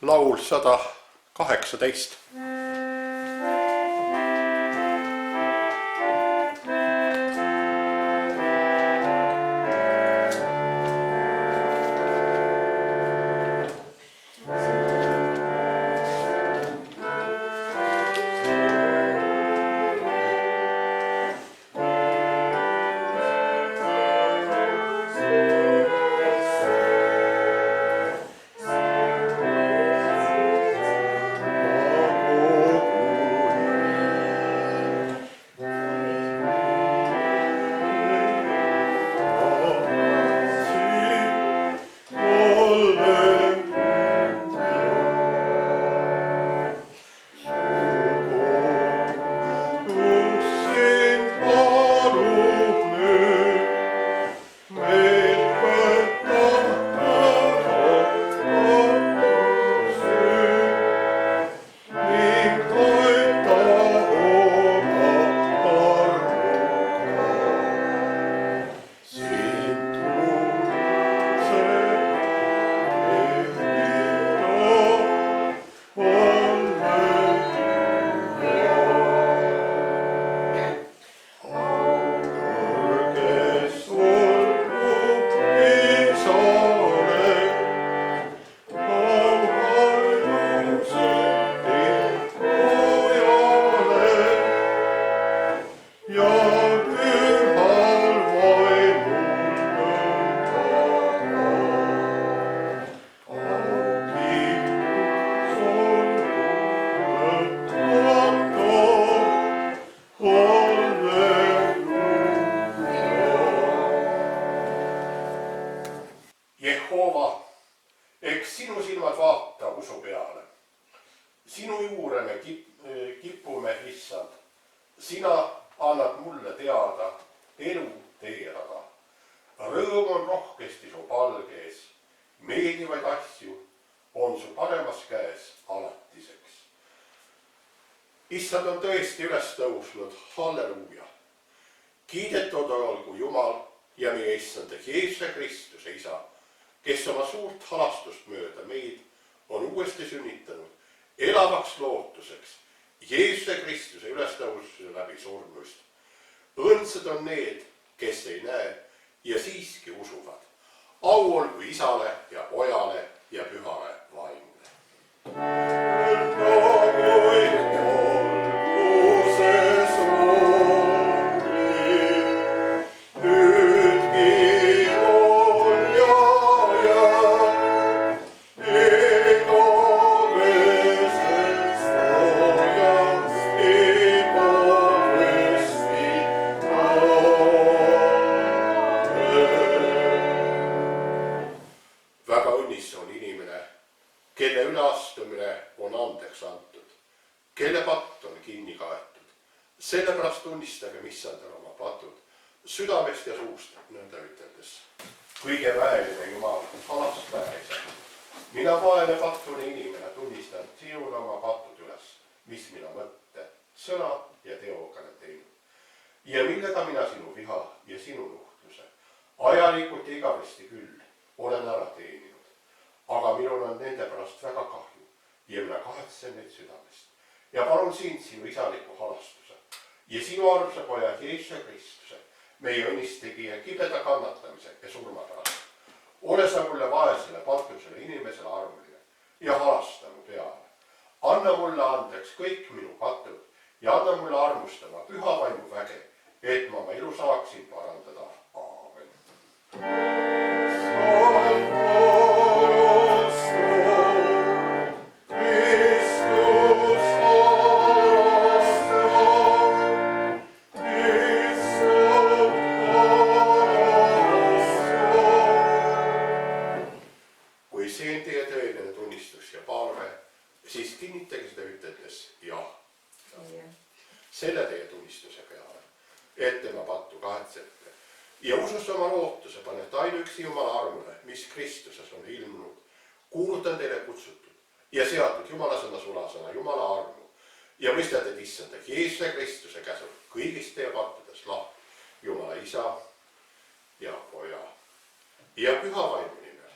laul 118. Jehova, eks sinu silmad vaata usu peale. Sinu juure me kipume, issand. Sina annad mulle teada elu teerada. Rõõm on rohkesti su palge ees. Meeldivaid asju on su paremas käes alatiseks. Issand on tõesti üles tõusnud. Halleluuja. Kiidetud olgu Jumal ja meie issand Jeesuse Kristuse isa, kes oma suurt halastust mööda meid on uuesti sünnitanud elavaks lootuseks Jeesuse Kristuse ülestõususe läbi surnust. Õndsad on need, kes ei näe ja siiski usuvad. Au olgu isale ja pojale ja pühale vaimule. Kelle üleastumine on andeks antud, kelle patt on kinni kaetud. Sellepärast tunnistage, issandal oma patud, südamest ja suust nõnda üteldes. Kõige väeline Jumal, halasta isa. Mina vaene pattune inimene tunnistan sinule oma patud üles, mis mina mõtte, sõna ja teoga olen teinud. Ja millega mina sinu viha ja sinu nuhtluse ajalikult ja igavesti küll olen ära teeninud. Aga minul on nende pärast väga kahju ja mina kahetsen neid südamest. Ja palun sind sinu isaliku halastuse ja sinu armsa poja Jeesuse Kristuse, meie õnnistegija kibeda kannatamise ja surma pärast. Ole sa mulle vaesele patusele inimesele armuline ja halasta mu peale. Anna mulle andeks kõik minu patud ja anna mulle armustama püha vaimu väge, et ma oma elu saaksin parandada. Aamen. Siis kinnitage seda üteldes jah. Selle teie tunnistuse peale, et tema pattu kahetsete. Ja usus oma lootuse panete ainuüksi Jumala armule, mis Kristuses on ilmunud. Kuulutan teile kutsutud ja seatud Jumala sõna sulasõna Jumala armu. Ja mõistate, et issanda Jeesuse Kristuse käsul kõigist teie pattudest lahti Jumala isa ja poja ja püha vaimu nimel.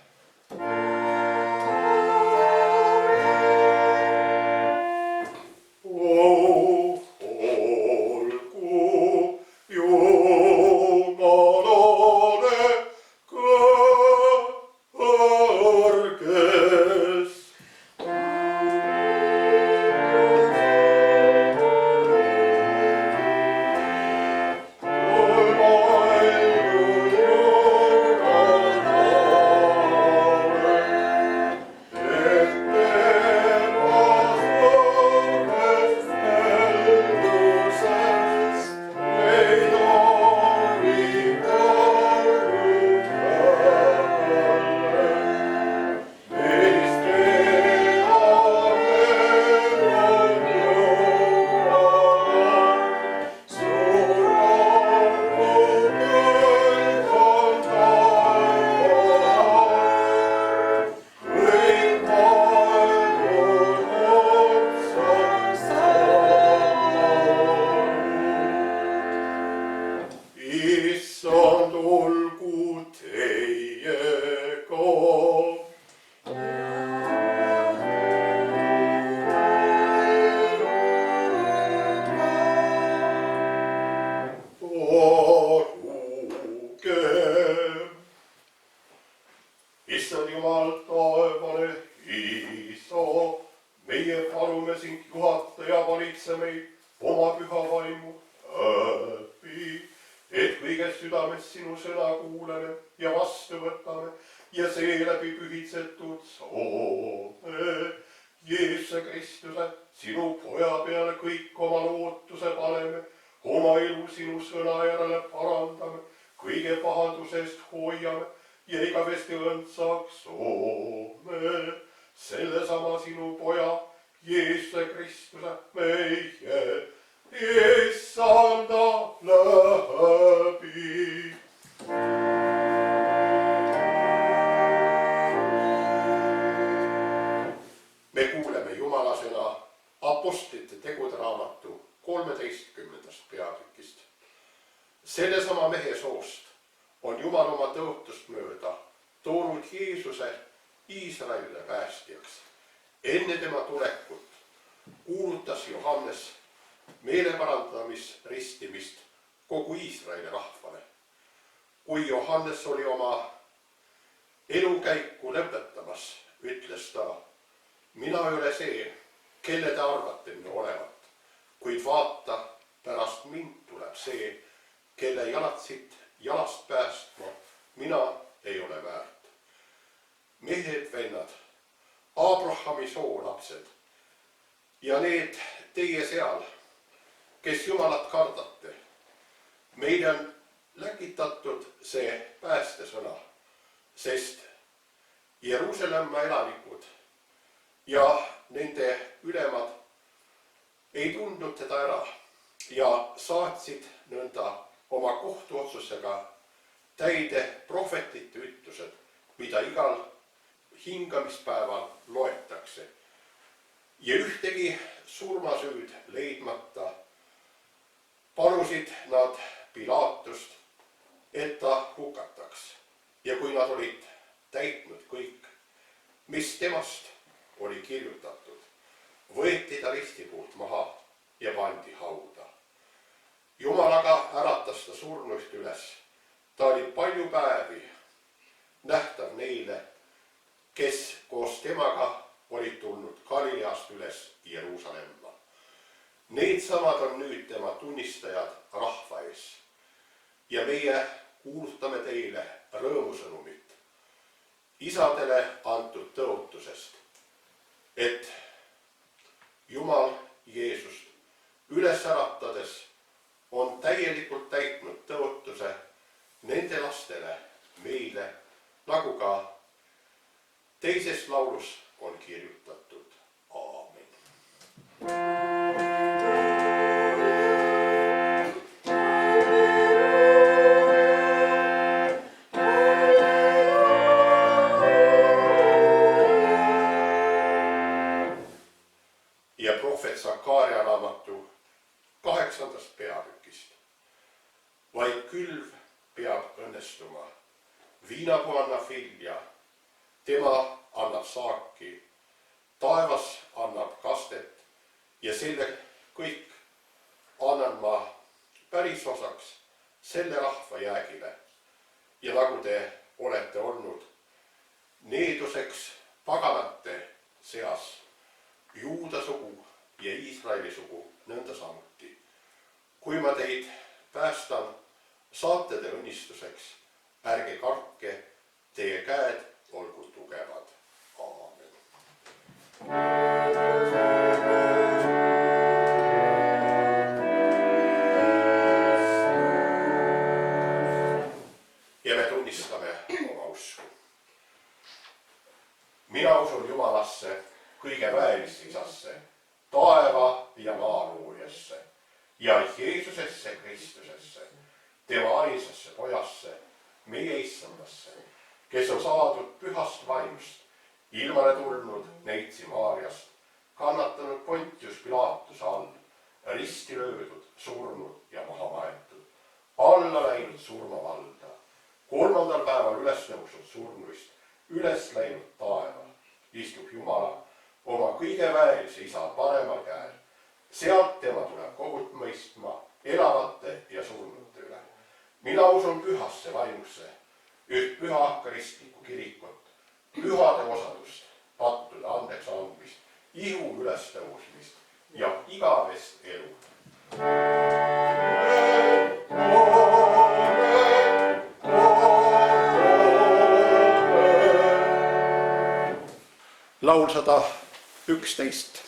õitsetud Soome. Jeesuse Kristuse, sinu poja peale kõik oma lootuse paneme, oma elu sinu sõna järele parandame, kõige pahanduse eest hoiame ja igavesti õndsaks Soome. Sellesama sinu poja, Jeesuse Kristuse, meie issanda läbi. Me kuuleme Jumala sõna Apostlite tegude raamatu 13. peatükist. Sellesama mehe soost on Jumal oma tõotust mööda toonud Jeesuse Iisraelile päästjaks. Enne tema tulekut kuulutas Johannes meeleparandamisristimist kogu Iisraeli rahvale. Kui Johannes oli oma elukäiku lõpetamas, ütles ta: mina ei ole see, kelle te arvate minu olevat, kuid vaata, pärast mind tuleb see, kelle jalad siit jalast päästma mina ei ole väärt. Mehed, vennad, Abrahami soolapsed ja need teie seal, kes Jumalat kardate, meile on läkitatud see päästesõna, sest Jeruusalemma elanikud ja nende ülemad ei tundnud teda ära ja saatsid nõnda oma kohtuotsusega täide prohvetite ütlused, mida igal hingamispäeval loetakse. Ja ühtegi surmasüüd leidmata palusid nad Pilaatust, et ta hukataks. Ja kui nad olid täitnud kõik, mis temast oli kirjutatud, võeti ta ristipuult maha ja pandi hauda. Jumal aga äratas ta surnuist üles. Ta oli palju päevi nähtav neile, kes koos temaga olid tulnud Galileast üles Jeruusalemma. Needsamad on nüüd tema tunnistajad rahva ees. Ja meie kuulutame teile rõõmusõnumit isadele antud tõotusest, et Jumal Jeesust üles äratades on täielikult täitnud tõotuse nende lastele meile, nagu ka teises laulus on kirjutatud. Aamen. Ja prohvet Sakaaria raamatu 8. peatükist. Vaid külv peab õnnestuma, viinapuu annab vilja, tema annab saaki, taevas annab kastet ja selle kõik annan ma päris osaks selle rahva jäägile. Ja nagu te olete olnud needuseks paganate seas, Juuda sugu ja Iisraeli sugu nõnda samuti. Kui ma teid päästan, saate te õnnistuseks, ärge kartke, teie käed olgu tugevad. Aamen. Ja me tunnistame oma usku. Mina usun Jumalasse, kõige väelisse isasse, taeva ja maa loojasse ja Jeesusesse Kristusesse, tema ainsasse pojasse, meie issandasse, kes on saadud pühast vaimust, ilmale tulnud neitsi Maarjast, kannatanud Pontius Pilaatuse all, risti löödud, surnud ja maha maetud, alla läinud surmavalda, 3. päeval üles tõusnud surnuist, üles läinud taeva, istub Jumala oma kõige väelise isa paremal käel. Sealt tema tuleb kohut mõistma elavate ja surnute üle. Mina usun pühasse vaimusse, üht püha kristlikku kirikut, pühade osadust, pattude andeks andmist, ihu ülestõusmist ja igavest elu. laul 111.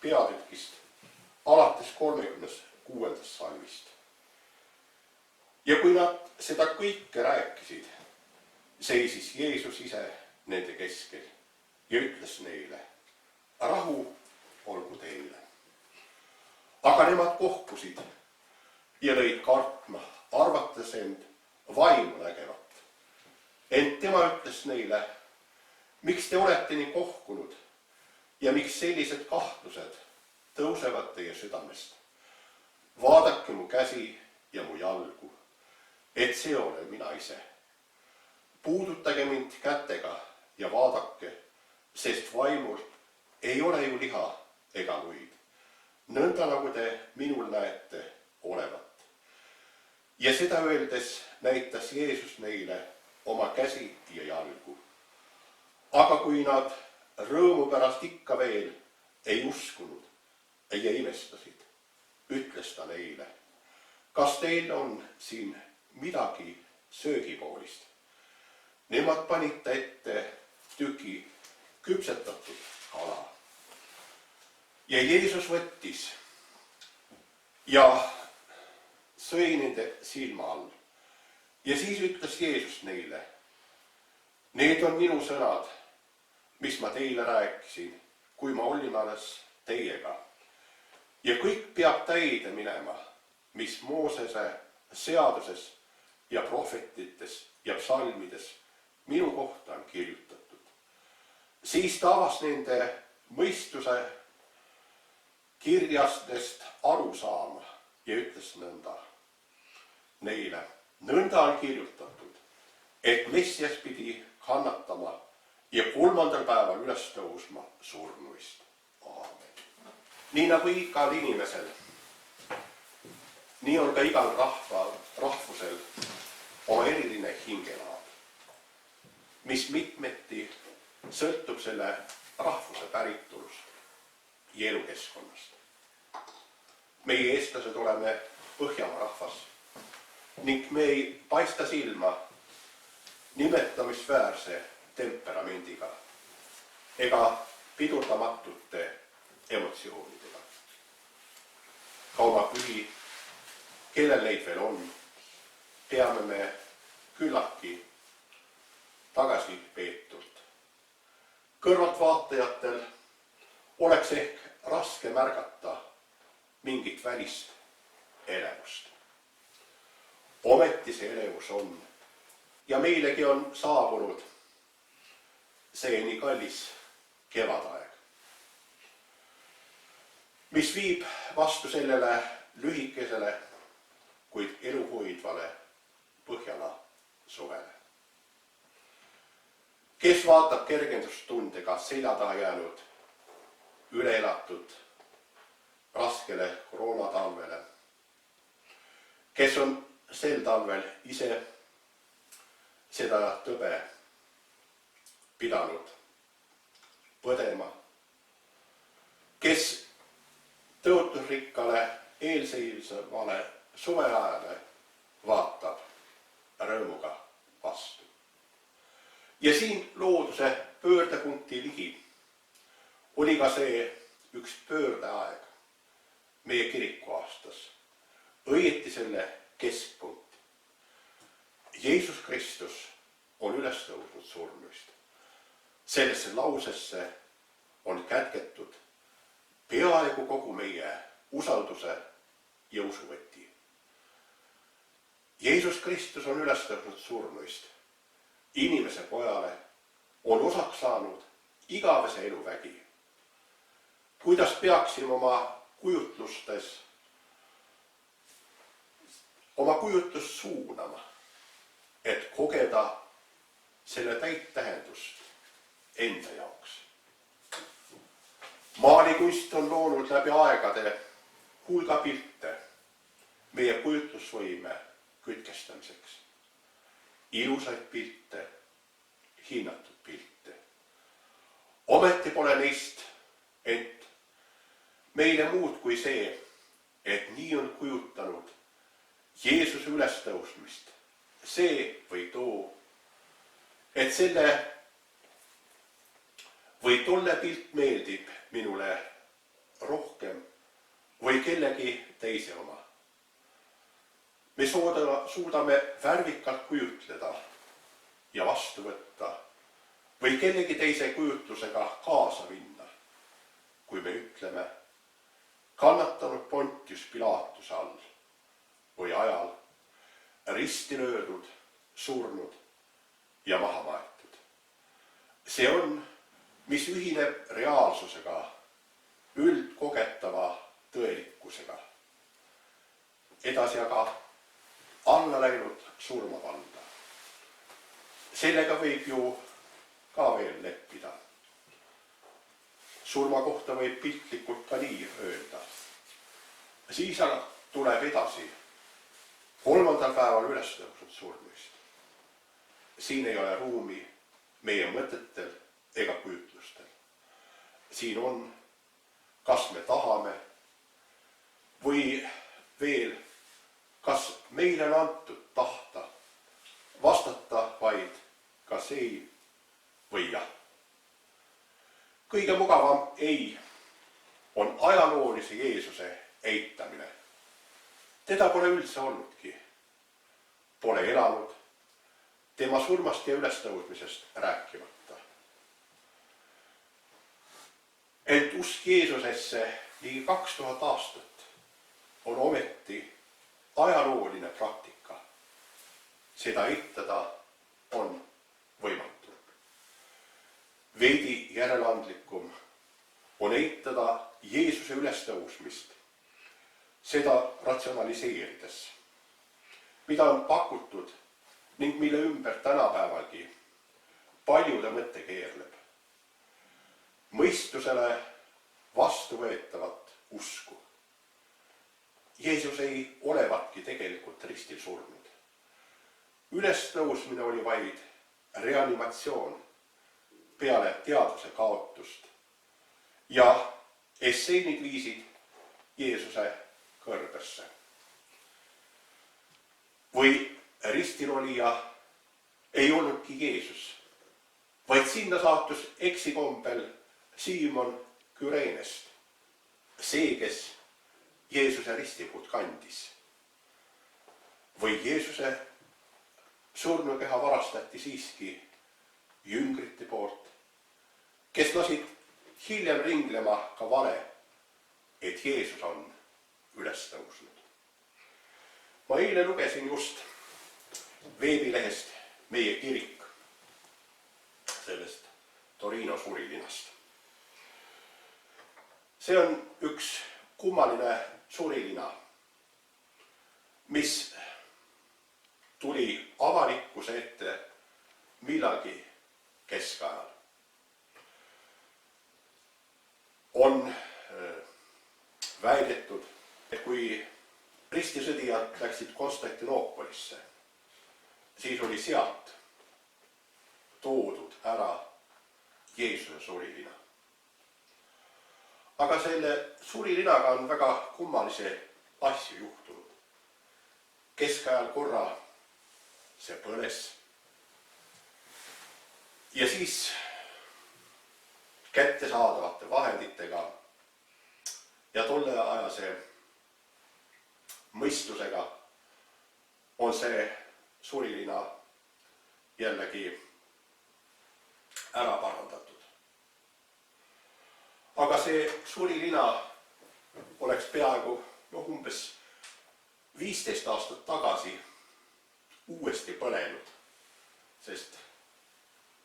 peatükist alates 36. salmist. Ja kui nad seda kõike rääkisid, seisis Jeesus ise nende keskel ja ütles neile: rahu olgu teile. Aga nemad kohkusid ja lõid kartma, arvates end vaimu nägevat. Ent tema ütles neile: miks te olete nii kohkunud ja miks sellised kahtlused tõusevad teie südamest? Vaadake mu käsi ja mu jalgu, et see olen mina ise. Puudutage mind kätega ja vaadake, sest vaimul ei ole ju liha ega luid, nõnda nagu te minul näete olevat. Ja seda öeldes näitas Jeesus neile oma käsi ja jalgu. Aga kui nad rõõmu pärast ikka veel ei uskunud ja imestasid, ütles ta neile: kas teil on siin midagi söögipoolist? Nemad panid ta ette tüki küpsetatud kala. Ja Jeesus võttis ja sõi nende silma all. Ja siis ütles Jeesus neile: need on minu sõnad, mis ma teile rääkisin, kui ma olin alles teiega. Ja kõik peab täide minema, mis Moosese seaduses ja prohvetites ja psalmides minu kohta on kirjutatud. Siis ta avas nende mõistuse kirjastest aru saama ja ütles nõnda neile. Nõnda on kirjutatud, et Messias pidi kannatama ja 3. päeval üles tõusma surnuist. Aamen. Nii nagu igal inimesel, nii on ka igal rahvusel oma eriline hingelaad, mis mitmeti sõltub selle rahvuse päritolust ja elukeskkonnast. Meie eestlased oleme Põhjamaa rahvas ning me ei paista silma nimetamisväärse temperamendiga ega pidurdamatute emotsioonidega. Ka oma pühi, kellel neid veel on, peame me küllaltki tagasipeetult. Kõrvaltvaatajatel oleks ehk raske märgata mingit välist elevust. Ometi see elevus on ja meilegi on saabunud see nii kallis kevadaeg, mis viib vastu sellele lühikesele, kuid eluhoidvale Põhjala suvele. Kes vaatab kergendustundega selja taha jäänud üle elatud raskele koroonatalvele, kes on sel talvel ise seda tõbe pidanud põdema, kes tõotusrikkale eelseisvale suveajale vaatab rõõmuga vastu. Ja siin looduse pöördepunkti ligi oli ka see üks pöördeaeg meie kiriku aastas, õieti selle keskpunkt. Jeesus Kristus on üles tõusnud surnuist. Sellesse lausesse on kätketud peaaegu kogu meie usalduse ja usuvõti. Jeesus Kristus on üles tõusnud surnuist. Inimese pojale on osaks saanud igavese eluvägi. Kuidas peaksime oma kujutlust suunama, et kogeda selle täit tähendust enda jaoks. Maalikunst on loonud läbi aegade hulga pilte meie kujutlusvõime kütkestamiseks. Ilusaid pilte, hinnatud pilte. Ometi pole neist ent meile muud kui see, et nii on kujutanud Jeesuse ülestõusmist. See või too, et selle või tolle pilt meeldib minule rohkem või kellegi teise oma. Me suudame värvikalt kujutleda ja vastu võtta või kellegi teise kujutlusega kaasa minna, kui me ütleme kannatanud Pontius Pilatuse all või ajal risti löödud, surnud ja maha maetud. See on, mis ühineb reaalsusega, üldkogetava tõelikkusega. Edasi aga alla läinud surmavalda. Sellega võib ju ka veel leppida. Surma kohta võib piltlikult ka nii öelda. Siis tuleb edasi 3. päeval üles tõusnud surnuist. Siin ei ole ruumi meie mõtetel ega kujutlustel. Siin on, kas me tahame või veel, kas meile on antud tahta vastata vaid kas ei või jah. Kõige mugavam ei on ajaloolise Jeesuse eitamine. Teda pole üldse olnudki. Pole elanud, tema surmast ja ülestõusmisest rääkimata. Ent usk Jeesusesse ligi 2000 aastat on ometi ajalooline praktika. Seda eitada on võimatu. Veidi järeleandlikum on eitada Jeesuse ülestõusmist, seda ratsionaliseerides, mida on pakutud ning mille ümber tänapäevalgi paljude mõte keerleb. Mõistusele vastuvõetavat usku. Jeesus ei olevatki tegelikult ristil surnud. Ülestõusmine oli vaid reanimatsioon peale teadvuse kaotust ja esseenid viisid Jeesuse kõrbesse. Või ristilolija ei olnudki Jeesus, vaid sinna saatus eksikombel Siimon Küreenest, see, kes Jeesuse ristipuud kandis. Või Jeesuse surnukeha varastati siiski jüngrite poolt, kes lasid hiljem ringlema ka vale, et Jeesus on üles tõusnud. Ma eile lugesin just veebilehest Meie kirik, sellest Torino surilinast. See on üks kummaline surilina, mis tuli avalikkuse ette millalgi keskajal. On väidetud, et kui ristisõdijad läksid Konstantinoopolisse, siis oli sealt toodud ära Jeesuse surilina. Aga selle surilinaga on väga kummalisi asju juhtunud. Keskajal korra see põles ja siis kättesaadavate vahenditega ja tolle ajase mõistusega on see surilina jällegi ära parandatud. Aga see surilina oleks peaaegu umbes 15 aastat tagasi uuesti põlenud, sest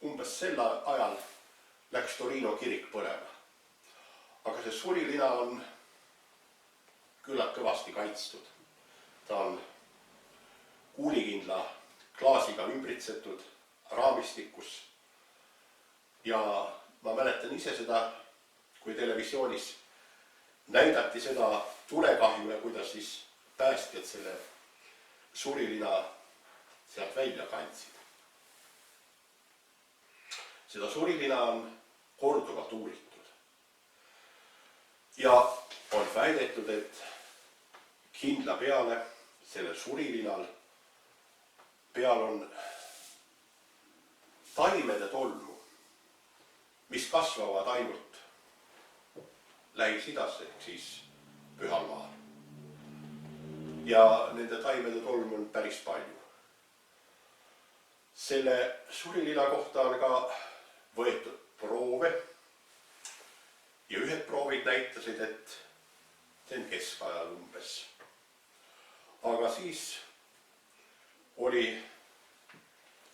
umbes sel ajal läks Torino kirik põlema. Aga see surilina on küllalt kõvasti kaitstud. Ta on kuulikindla klaasiga ümbritsetud raamistikus ja ma mäletan ise seda, kui televisioonis näidati seda tulekahju ja kuidas siis päästjad selle surilina sealt välja kandsid. Seda surilina on korduvalt uuritud ja on väidetud, et kindla peale sellel surilinal peal on taimede tolmu, mis kasvavad ainult Lähis-Idas ehk siis Pühal maal. Ja nende taimede tolmu on päris palju. Selle surilina kohta on ka võetud proove ja ühed proovid näitasid, et see on keskajal umbes. Aga siis oli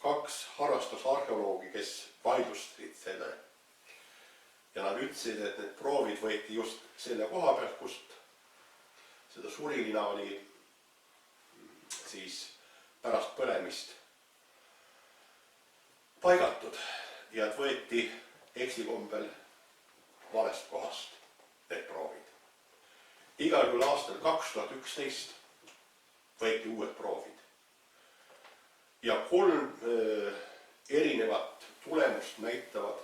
2 harrastusarheoloogi, kes vaidlustasid selle ja nad ütlesid, et need proovid võeti just selle koha pealt, kust seda surilina oli siis pärast põlemist paigatud ja et võeti eksikombel valest kohast need proovid. Igal juhul aastal 2011 võeti uued proovid ja 3 erinevat tulemust näitavad,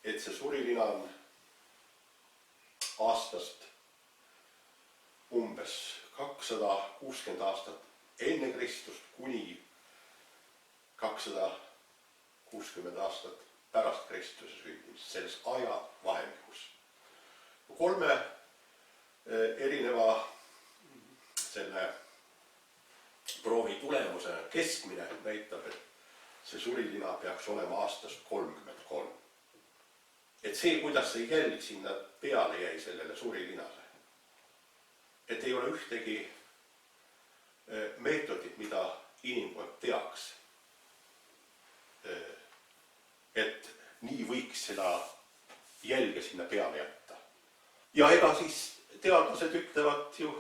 et see surilina on aastast umbes 260 aastat enne Kristust kuni 260 aastat pärast Kristuse sündimist, selles ajavahemikus. 3 erineva selle proovi tulemusena keskmine näitab, et see surilina peaks olema aastast 33. Et see, kuidas see jälg sinna peale jäi sellele surilinale, et ei ole ühtegi meetodit, mida inimkond teaks nii võiks seda jälge sinna peale jätta. Ja ega siis teadlased ütlevad ju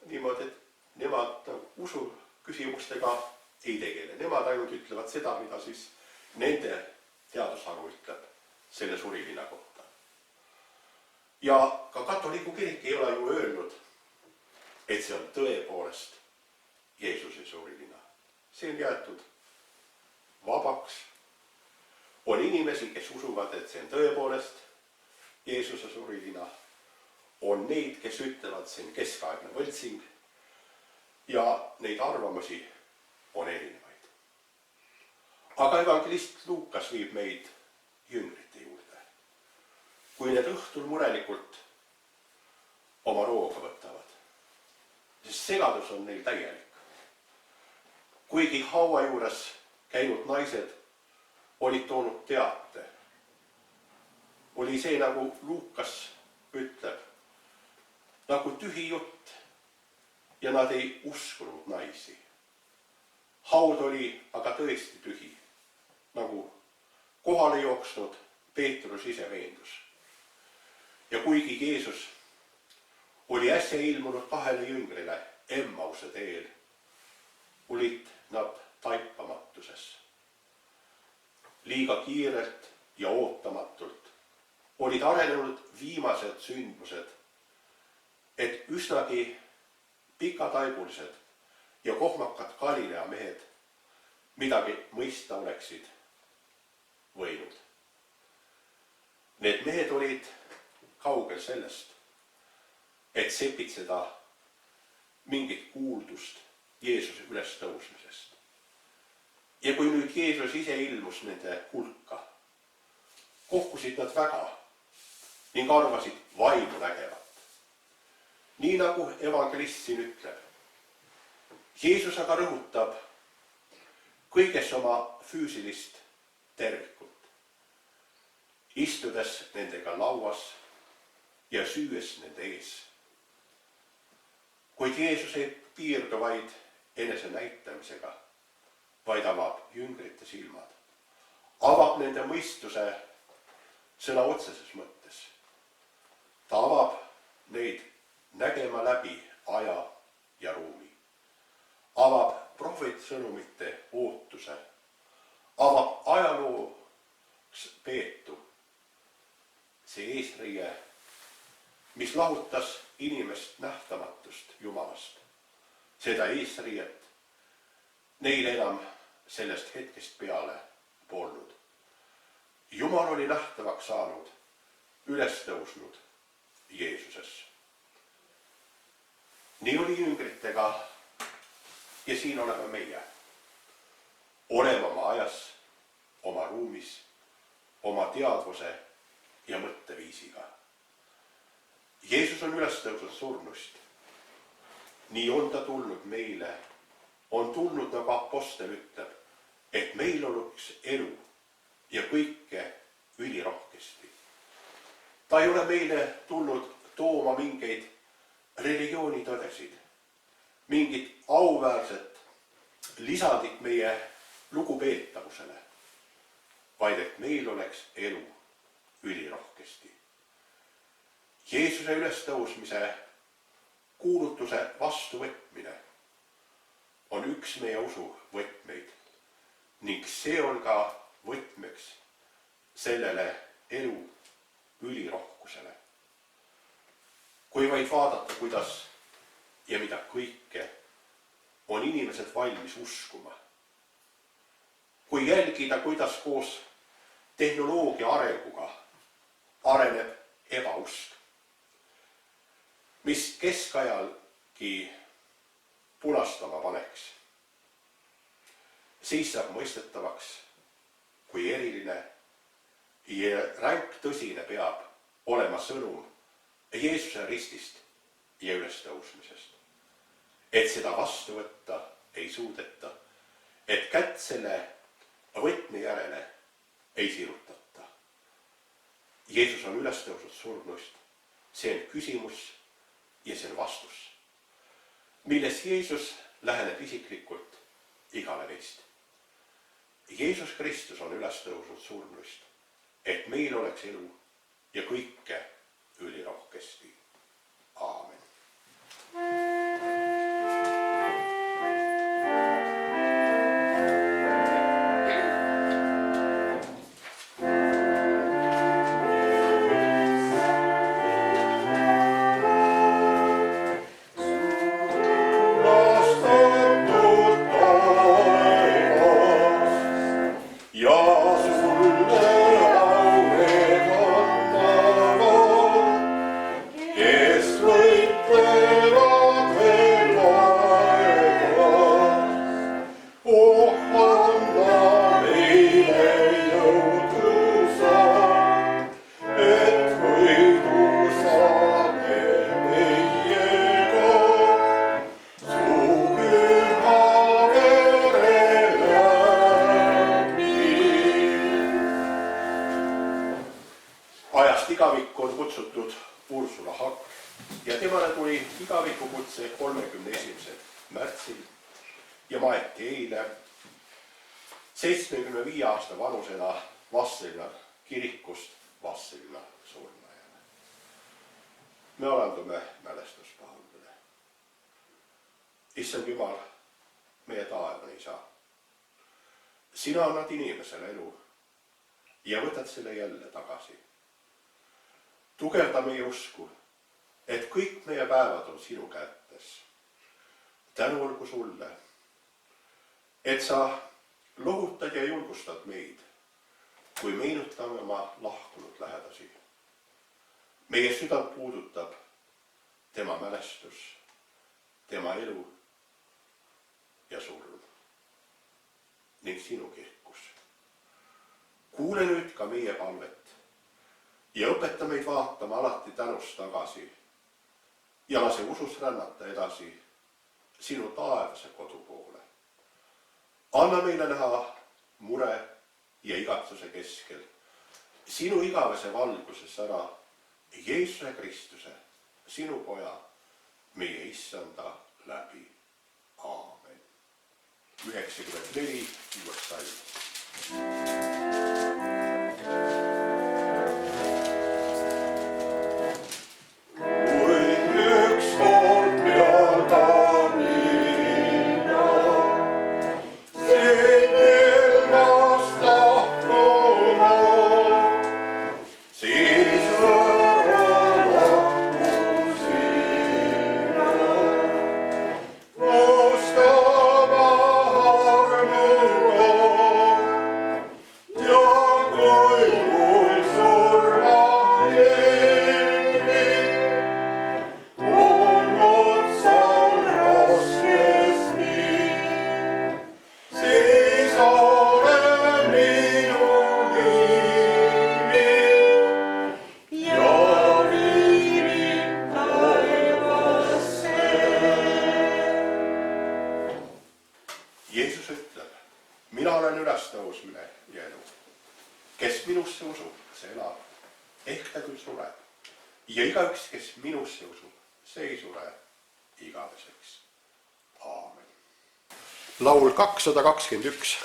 niimoodi, et nemad usu küsimustega ei tegele. Nemad ainult ütlevad seda, mida siis nende teadusharu ütleb selle surilinna kohta. Ja ka katoliku kirik ei ole ju öelnud, et see on tõepoolest Jeesuse surilinna. See on jäetud vabaks. On inimesi, kes usuvad, et see on tõepoolest Jeesuse surilinna. On neid, kes ütlevad, see on keskaegne võltsing. Ja neid arvamusi on erinevaid. Aga evangelist Luukas viib meid jüngrite juurde. Kui need õhtul murelikult oma rooga võtavad, sest segadus on neil täielik. Kuigi haua juures käinud naised olid toonud teate, oli see, nagu Luukas ütleb, nagu tühi jutt ja nad ei uskunud naisi. Haud oli aga tõesti tühi, nagu kohale jooksnud Peetrus ise veendus. Ja kuigi Jeesus oli äsja ilmunud 2 jüngrile Emmause teel, olid nad taipamatuses. Liiga kiirelt ja ootamatult olid arenenud viimased sündmused, et üsnagi pikataibulised ja kohmakad Galilea mehed midagi mõista oleksid võinud. Need mehed olid kaugel sellest, et sepitseda mingit kuuldust Jeesuse ülestõusmisest. Ja kui nüüd Jeesus ise ilmus nende hulka, kohkusid nad väga ning arvasid vaimu nägevat. Nii nagu evangelist siin ütleb. Jeesus aga rõhutab kõiges oma füüsilist tervikut, istudes nendega lauas ja süües nende ees. Kuid Jeesus ei piirdu vaid enese näitamisega, vaid avab jüngrite silmad, avab nende mõistuse sõna otseses mõttes. Ta avab neid nägema läbi aja ja ruumi, avab prohvetsõnumite ootuse, avab ajalooks peetu see eesriie, mis lahutas inimest nähtamatust Jumalast. Seda eesriiet neil enam sellest hetkest peale polnud. Jumal oli nähtavaks saanud, üles tõusnud Jeesuses. Nii oli jüngritega ja siin oleme meie. Oleme oma ajas, oma ruumis, oma teadvuse ja mõtteviisiga. Jeesus on üles tõusnud surnust. Nii on ta tulnud meile, on tulnud, nagu apostel ütleb, et meil oleks elu ja kõike ülirohkesti. Ta ei ole meile tulnud tooma mingeid religioonitõdesid, mingit auväärset lisandit meie lugupeetavusele, vaid et meil oleks elu ülirohkesti. Jeesuse ülestõusmise kuulutuse vastuvõtmine on üks meie usu võtmeid ning see on ka võtmeks sellele elu ülirohkusele. Kui vaid vaadata, kuidas ja mida kõike on inimesed valmis uskuma. Kui jälgida, kuidas koos tehnoloogia arenguga areneb ebausk, mis keskajalgi punastama paneks, siis saab mõistetavaks, kui eriline ja ränk tõsine peab olema sõnum Jeesuse ristist ja ülestõusmisest. Et seda vastu võtta ei suudeta, et kätt selle võtme järele ei sirutata. Jeesus on ülestõusnud surnust, see on küsimus ja see on vastus, milles Jeesus läheneb isiklikult igale neist. Jeesus Kristus on ülestõusnud surnust, et meil oleks elu ja kõike ülirohkesti. Aamen. Ajast igavikku on kutsutud Ursula Hakk ja temale tuli igavikukutse 31. märtsil ja maeti eile 75 aasta vanusena Vastseliina kirikust Vastseliina surnajale. Me alandume mälestuspahudele. Issand Jumal, meie taevane Isa, sina annad inimesele elu ja võtad selle jälle tagasi. Tugevda meie usku, et kõik meie päevad on sinu kätes. Tänu olgu sulle, et sa lohutad ja julgustad meid, kui meenutame oma lahkunud lähedasi. Meie südant puudutab tema mälestus, tema elu ja surm ning sinu kirkus. Kuule nüüd ka meie palvet ja õpeta meid vaatama alati tänust tagasi ja lase usus rännata edasi sinu taevase kodu poole. Anna meile näha mure ja igatsuse keskel sinu igavese valguses ära Jeesuse Kristuse, sinu poja, meie issanda läbi. Aamen. 94. salm. Jeesus ütleb, mina olen ülestõusmine ja elu. Kes minusse usub, see elab, ehk ta küll sureb. Ja igaüks, kes minusse usub, see ei sure igaveseks. Aamen. Laul 221.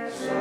So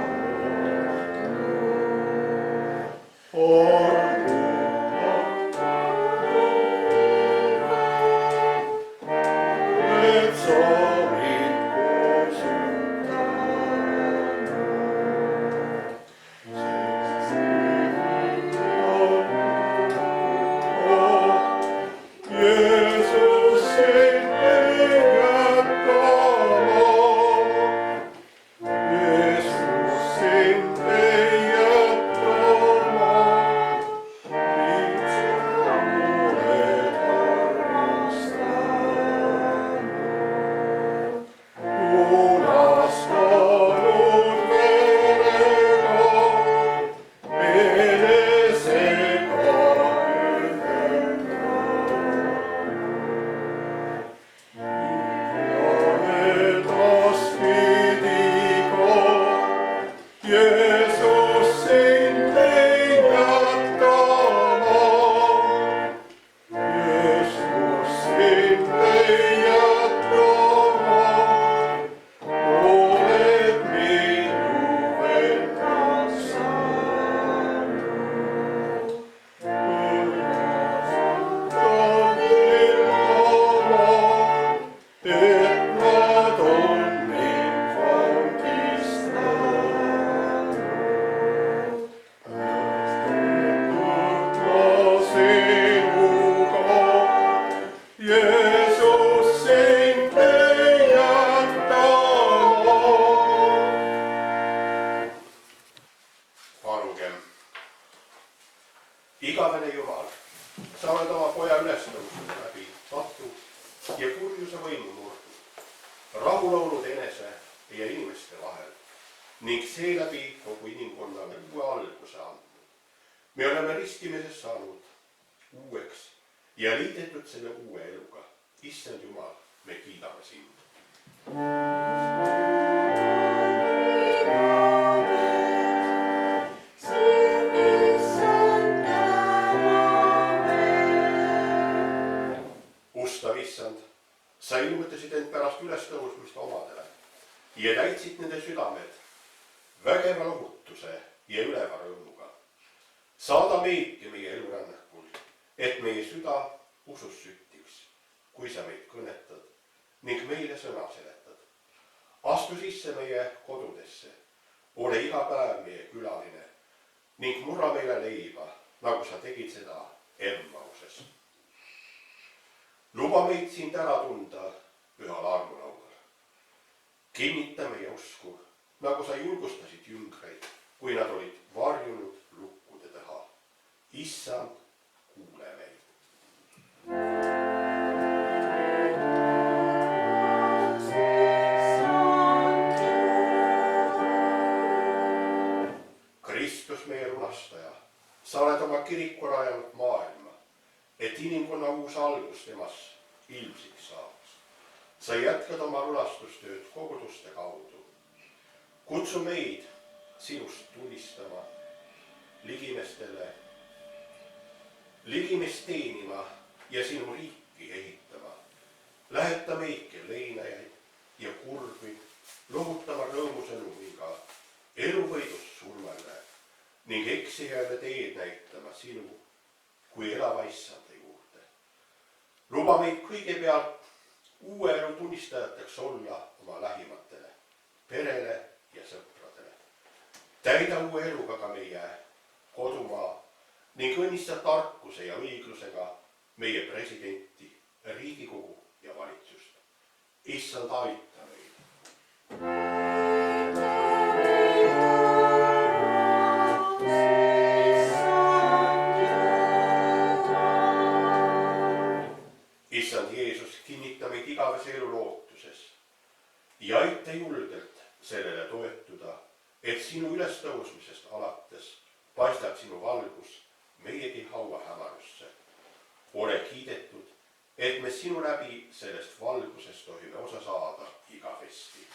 igavene Jumal, sa oled oma poja ülestõusmise läbi patu ja kurjuse võimu murdnud, rahu loonud enese ja inimeste vahel ning seeläbi kogu inimkonnale uue alguse andnud. Me oleme ristimises saanud uueks ja liidetud selle uue eluga. Issand Jumal, me kiidame sind. Ustav Issand, sa ilmutasid end pärast ülestõusmist omadele ja täitsid nende südamed vägeva lohutuse ja üleva rõõmuga. Saada meidki meie elurännakul, et meie süda usus süttiks, kui sa meid kõnetad ning meile sõna seletad. Astu sisse meie kodudesse, ole iga päev meie külaline ning murra meile leiba, nagu sa tegid seda Emmauses. Luba meid sind ära tunda pühal armulaual. Kinnita meie usku, nagu sa julgustasid jüngreid, kui nad olid varjunud lukkude taha. Issand, kuule meid. Kristus, meie lunastaja, sa oled oma kiriku rajanud maailma, et inimkonna uus algus temas ilmsiks saaks. Sa jätkad oma lunastustööd koguduste kaudu. Kutsu meid sinust tunnistama, ligimest teenima ja sinu riiki ehitama. Läheta meidki leinajaid ja kurvi, lohutama rõõmusõnumiga eluvõidust surmale ning eksijale teed näitama sinu kui elava Issanda juurde. Luba meid kõigepealt uue elu tunnistajateks olla oma lähimatele, perele ja sõpradele. Täida uue eluga ka meie kodumaa ning õnnista tarkuse ja õiglusega meie presidenti, Riigikogu ja valitsust. Issand, aita meid. Issand Jeesus, kinnita meid igavese elu lootuses ja aita julgelt sellele toetuda, et sinu ülestõusmisest alates paistab sinu valgus meiegi haua hämarusse. Ole kiidetud, et me sinu läbi sellest valgusest tohime osa saada igavesti.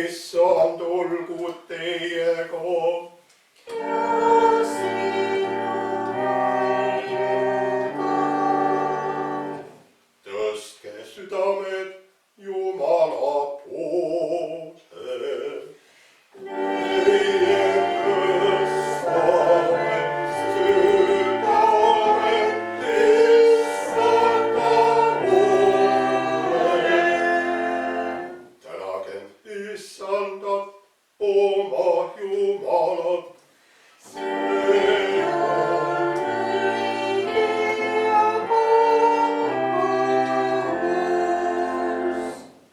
Issand, olgu teiega. Tõstke südamed Jumala poole. Meie tõstame südamed Issanda poole. Tänagem Issandat, oma Jumalat.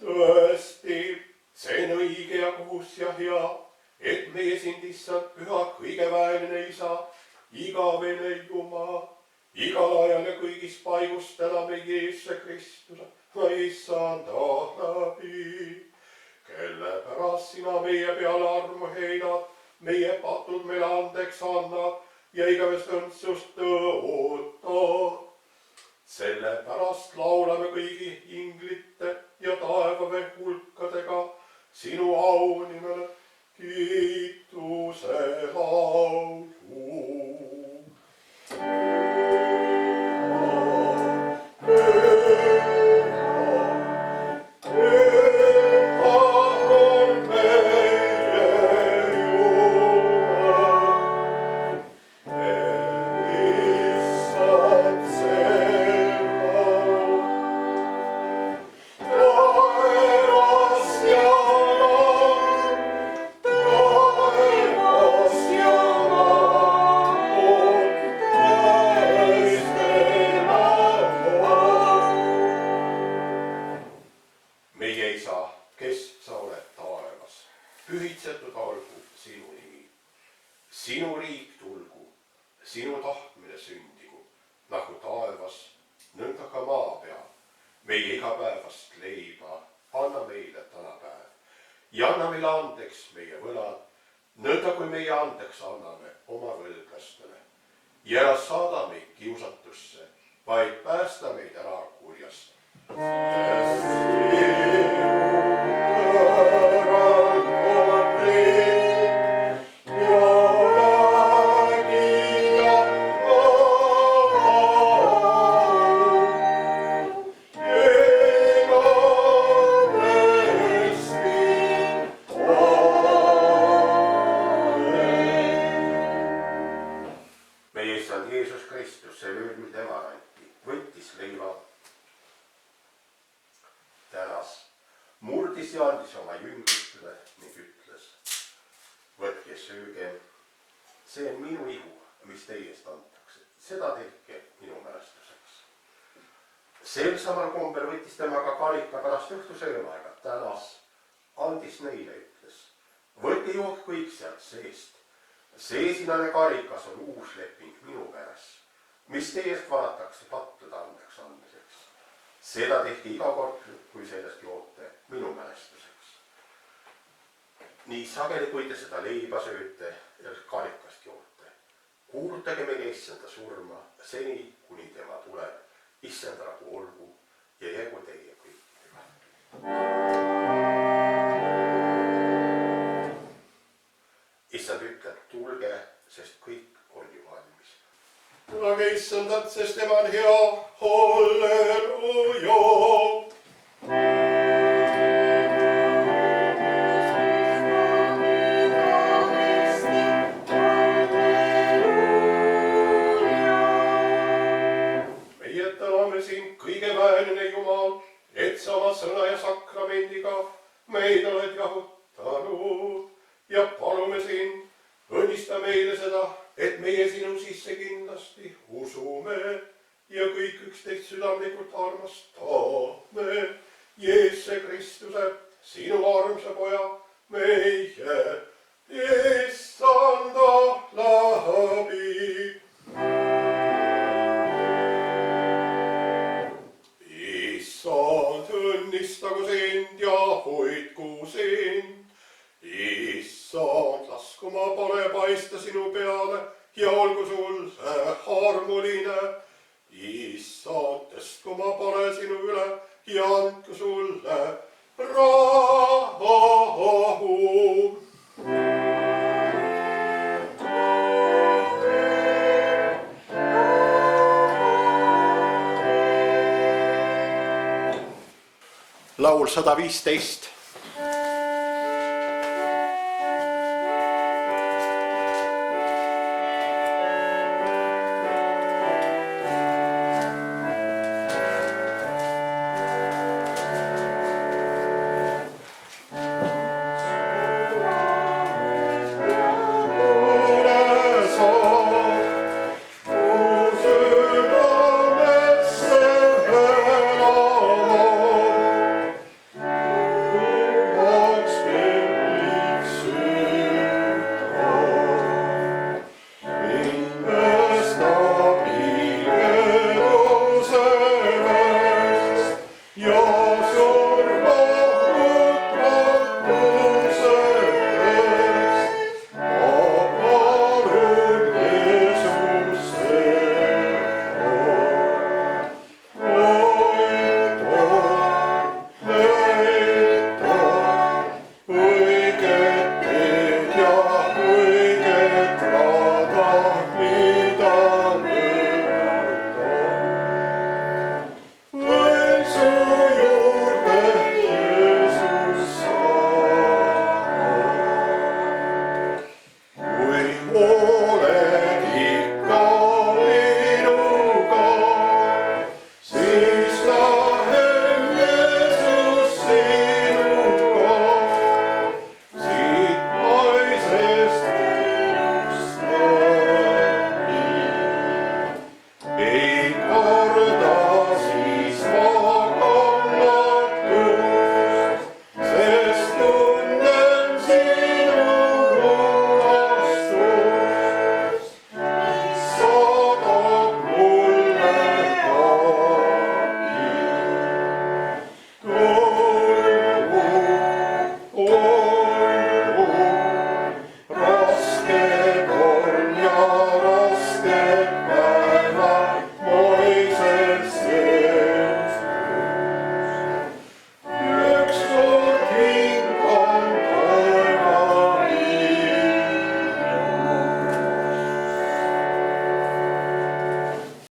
Tõesti, see on õige ja kohus ja hea, et meie sind, Issand, püha kõigeväeline Isa, igavene Jumal, igal ajal ja kõigis paigus täname Jeesuse Kristuse, Issanda läbi, kelle pärast sina meie peale armu heidad, meie patud meile andeks annad ja igavest õndsust tõotad. Sellepärast laulame kõigi inglite ja taevaväe hulkadega sinu au nimel kiituse laulu. meie Isa, kes sa oled taevas, pühitsetud olgu sinu nimi. Sinu riik tulgu, sinu tahtmine sündigu, nagu taevas, nõnda ka maa peal. Meie igapäevast leiba anna meile täna päev ja anna meile andeks meie võlad, nõnda kui meie andeks anname oma võlglastele. Ja ära saada meid kiusatusse, vaid päästa meid ära kurjast. Meie Issand Jeesus Kristus, see ööl, mil temale anti, võttis leiva, tänas, murdis ja andis oma jünglitele ning ütles: võtke söögem, see on minu ihu, mis teie eest antakse, seda tehke minu mälestuseks. Sel samal kombel võttis tema ka kalika pärast õhtusöömaega, tänas, andis neile, ütles: võtke jook kõik sealt seest. See esinane karikas on uus leping minu peres, mis teie eest valatakse pattude andeks andmiseks. Seda tehke iga kord, kui sellest joote minu mälestuseks. Nii sageli, kui te seda leiba sööte ja karikast joote, kuulutage meile Issanda surma seni, kuni tema tuleb. Issand rahu olgu ja jäägu teie kõikidega. Issand ütleb, tulge, sest kõik on ju valmis. Tulge Issandat, sest tema on hea. Halleluuja. Meie täname sind, kõigeväeline Jumal, et sa oma sõna ja sakramendiga meid oled jahutanud. Ja palume sind, õnnista meile seda, et meie sinu sisse kindlasti usume ja kõik üksteist südamlikult armastame. Jeesuse Kristuse, sinu armsa poja, meie Issanda läbi. Issand, õnnistagu sind ja hoidku sind. Issand, lasku oma pare paista sinu peale ja olgu sulle armuline. Issand, tõstku oma pare sinu üle ja andku sulle rahu. Laul 115.